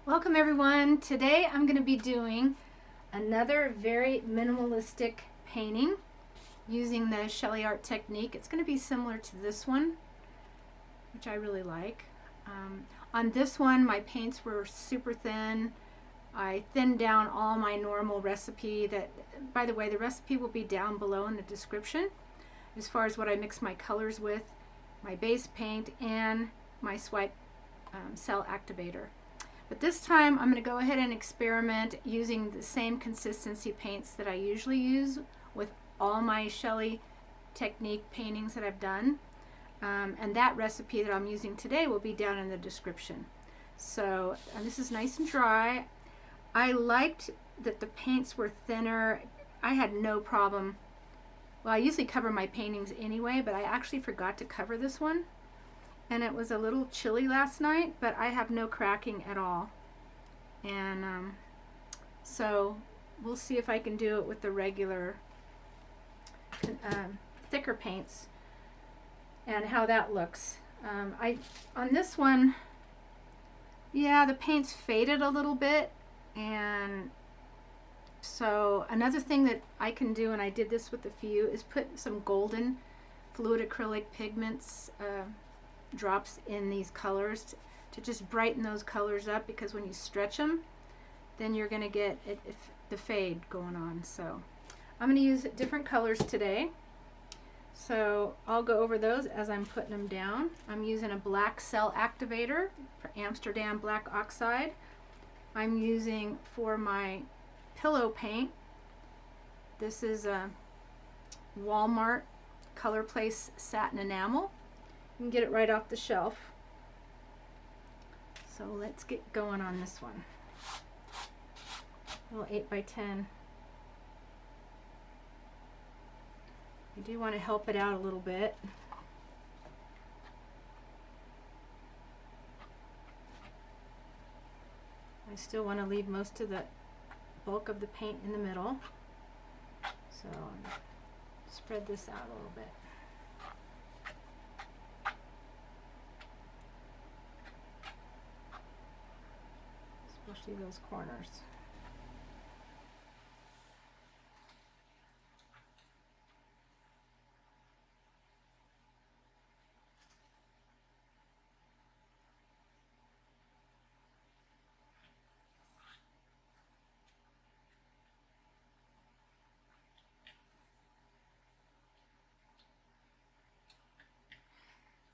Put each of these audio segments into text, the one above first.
Welcome everyone. Today I'm going to be doing another very minimalistic painting using the SHELEE art technique. It's going to be similar to this one, which I really like. On this one my paints were super thin. I thinned down all my normal recipe. That, by the way, the recipe will be down below in the description as far as what I mix my colors with, my base paint, and my swipe cell activator. But this time I'm going to go ahead and experiment using the same consistency paints that I usually use with all my SHELEE technique paintings that I've done. And that recipe that I'm using today will be down in the description. So this is nice and dry. I liked that the paints were thinner. I had no problem. Well, I usually cover my paintings anyway, but I actually forgot to cover this one. And it was a little chilly last night, but I have no cracking at all. And so we'll see if I can do it with the regular thicker paints and how that looks. On this one, yeah, the paint's faded a little bit. And so another thing that I can do, and I did this with a few, is put some golden fluid acrylic pigments drops in these colors to just brighten those colors up, because when you stretch them, then you're going to get the fade going on. So I'm going to use different colors today. So I'll go over those as I'm putting them down. I'm using a black cell activator for Amsterdam black oxide. I'm using for my pillow paint, this is a Walmart Color Place satin enamel. You can get it right off the shelf. So let's get going on this one. A little 8x10. You do want to help it out a little bit. I still want to leave most of the bulk of the paint in the middle. So spread this out a little bit. Especially those corners.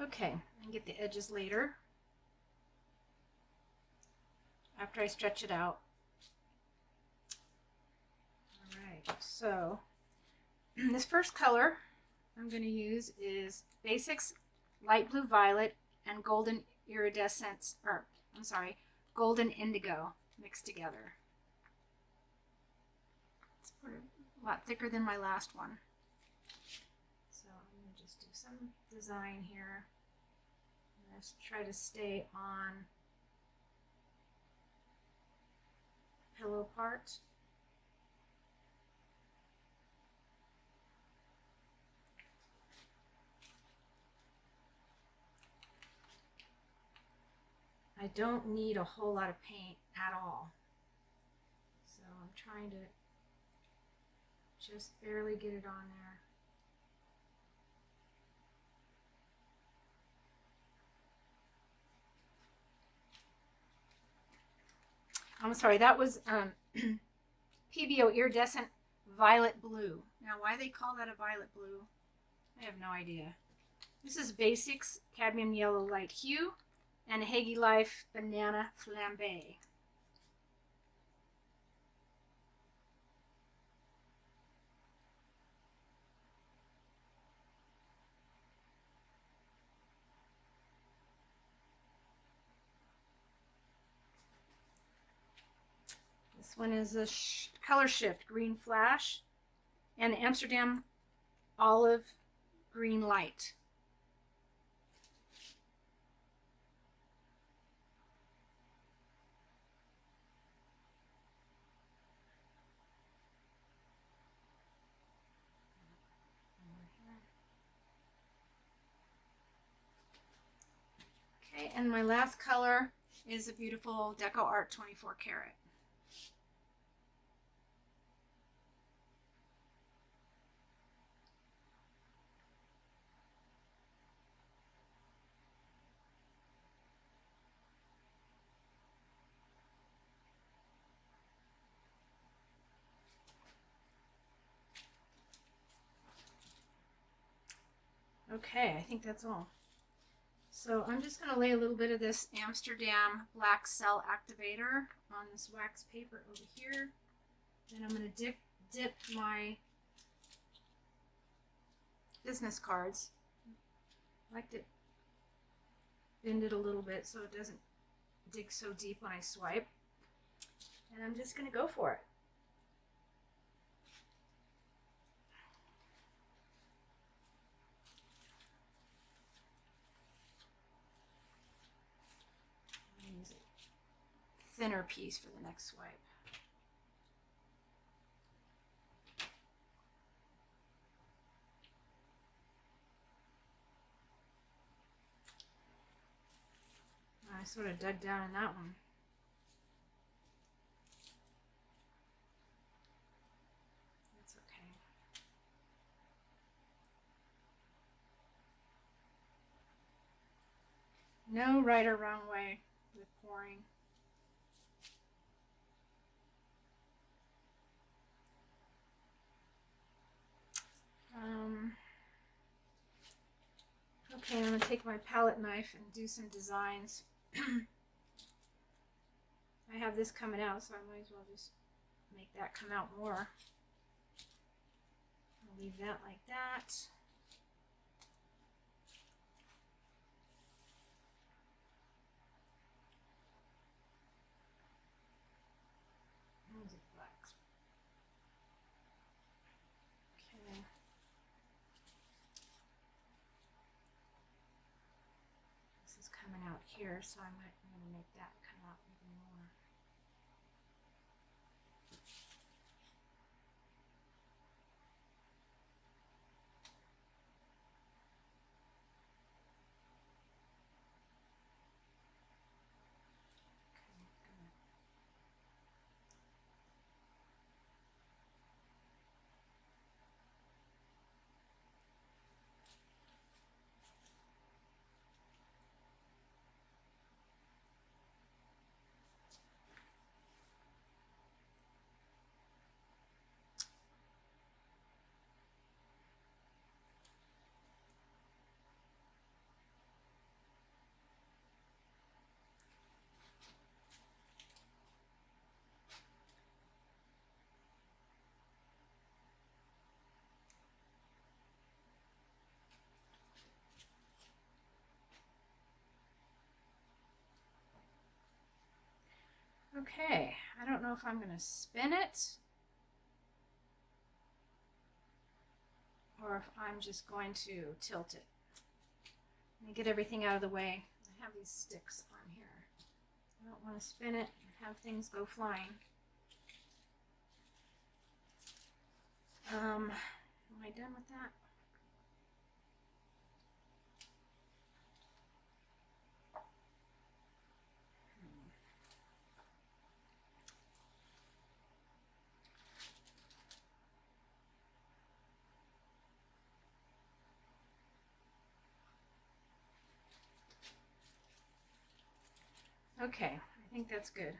Okay, I can get the edges later after I stretch it out. Alright, so this first color I'm going to use is Basics Light Blue Violet and Golden Iridescence, or I'm sorry, Golden Indigo mixed together. It's a lot thicker than my last one. So I'm going to just do some design here. Let's try to stay on the pillow part. I don't need a whole lot of paint at all. So I'm trying to just barely get it on there. I'm sorry, that was PBO Iridescent Violet Blue. Now, why they call that a violet blue, I have no idea. This is Basics Cadmium Yellow Light Hue and Hagee Life Banana Flambe. This one is a color shift, Green Flash, and Amsterdam Olive Green Light. Okay, and my last color is a beautiful Deco Art 24 karat. Okay, I think that's all. So I'm just going to lay a little bit of this Amsterdam Black Cell Activator on this wax paper over here. Then I'm going to dip my business cards. I like to bend it a little bit so it doesn't dig so deep when I swipe. And I'm just going to go for it. Use a thinner piece for the next swipe. I sort of dug down in that one. That's okay. No right or wrong way with pouring. Okay, I'm going to take my palette knife and do some designs. I have this coming out, so I might as well just make that come out more. I'll leave that like that. Okay. This is coming out here, so I'm going to make that come out even more. Okay, I don't know if I'm going to spin it or if I'm just going to tilt it. Let me get everything out of the way. I have these sticks on here. I don't want to spin it and have things go flying. Am I done with that? Okay, I think that's good.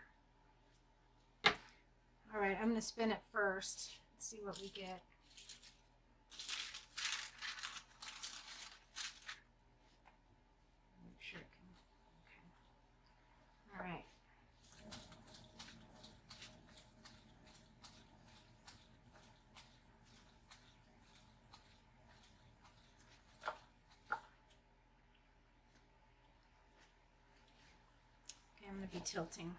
All right, I'm going to spin it first. Let's see what we get. Make sure it can. Okay. All right. Okay, I'm going to be tilting.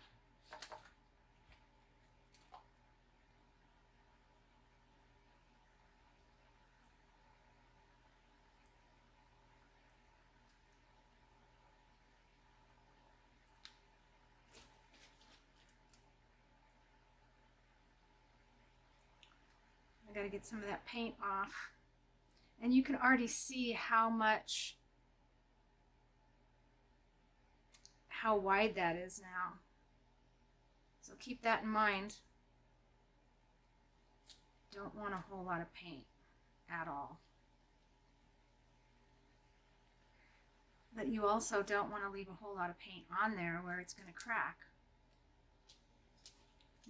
I got to get some of that paint off. And you can already see how how wide that is now. So keep that in mind. Don't want a whole lot of paint at all. But you also don't want to leave a whole lot of paint on there where it's going to crack.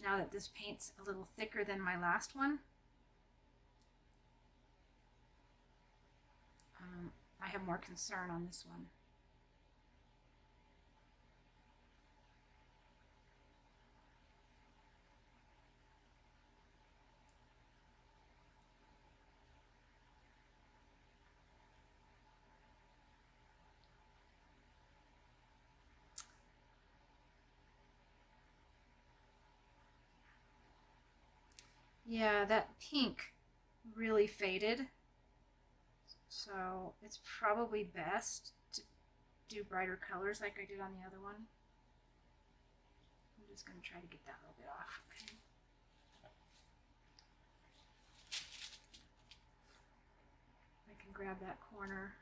Now that this paint's a little thicker than my last one, I have more concern on this one. Yeah, that pink really faded, so it's probably best to do brighter colors like I did on the other one. I'm just going to try to get that a little bit off. Okay. I can grab that corner,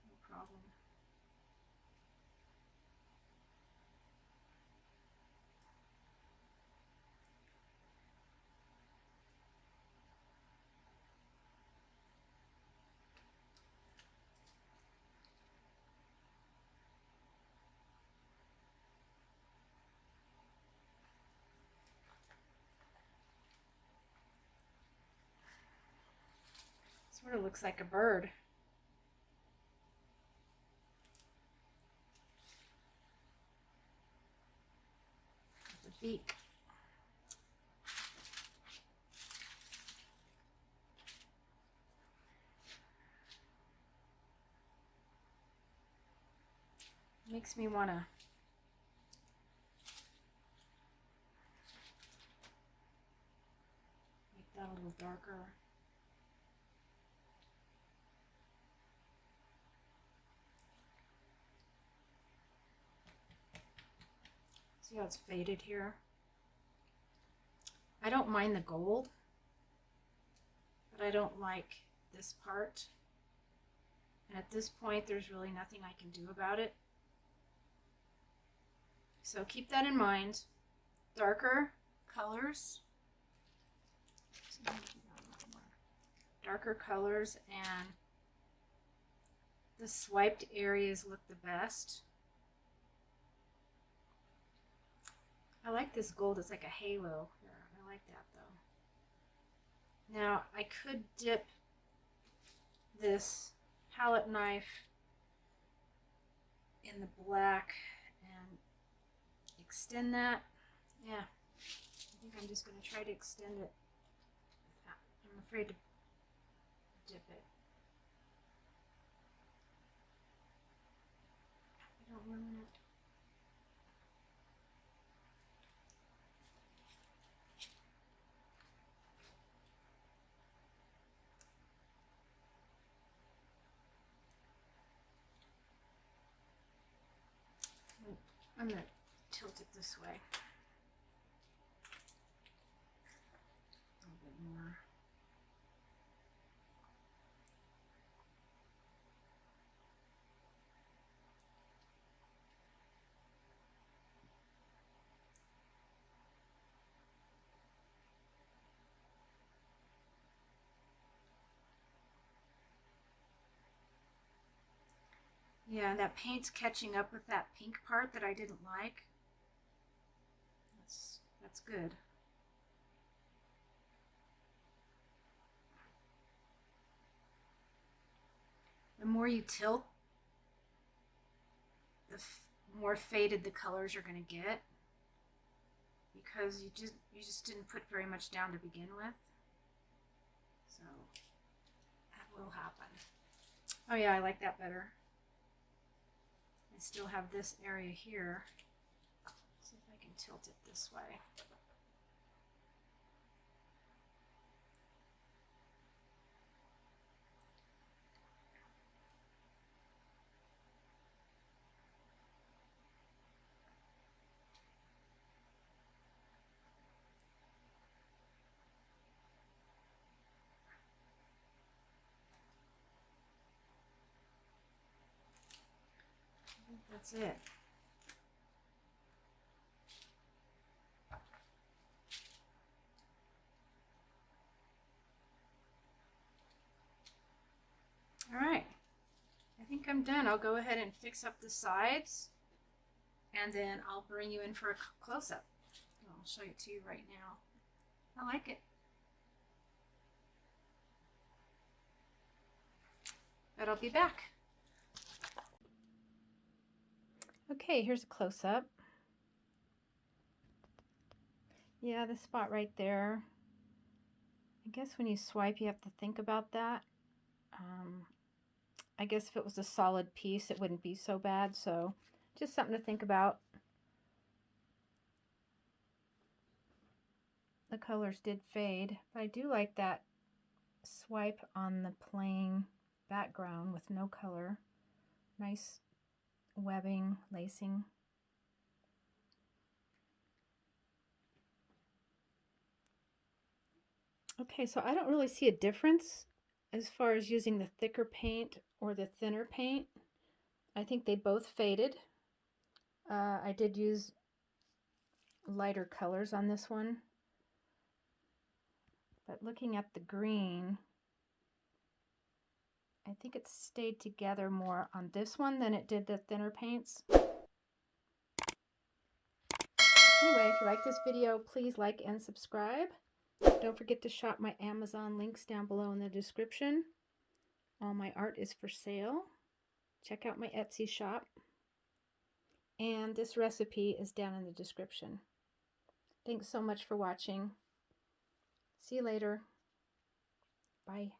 no problem. Sort of looks like a bird. The beak. Makes me want to make that a little darker. See how it's faded here? I don't mind the gold, but I don't like this part. And at this point, there's really nothing I can do about it. So keep that in mind. Darker colors. Darker colors, and the swiped areas look the best. I like this gold. It's like a halo here. I like that though. Now I could dip this palette knife in the black and extend that. Yeah, I think I'm just going to try to extend it. I'm afraid to dip it. I don't ruin it. I'm going to tilt it this way. A little bit more. Yeah, that paint's catching up with that pink part that I didn't like. That's good. The more you tilt, the more faded the colors are going to get, because you just didn't put very much down to begin with. So that will happen. Oh yeah, I like that better. I still have this area here. Let's see if I can tilt it this way. That's it. All right, I think I'm done. I'll go ahead and fix up the sides, and then I'll bring you in for a close-up. I'll show it to you right now. I like it. But I'll be back. Okay, here's a close-up. Yeah, the spot right there. I guess when you swipe, you have to think about that. I guess if it was a solid piece, it wouldn't be so bad. So just something to think about. The colors did fade, but I do like that swipe on the plain background with no color. Nice webbing, lacing. Okay, so I don't really see a difference as far as using the thicker paint or the thinner paint. I think they both faded. I did use lighter colors on this one. But looking at the green, I think it stayed together more on this one than it did the thinner paints. Anyway, if you like this video, please like and subscribe. Don't forget to shop my Amazon links down below in the description. All my art is for sale. Check out my Etsy shop. And this recipe is down in the description. Thanks so much for watching. See you later. Bye.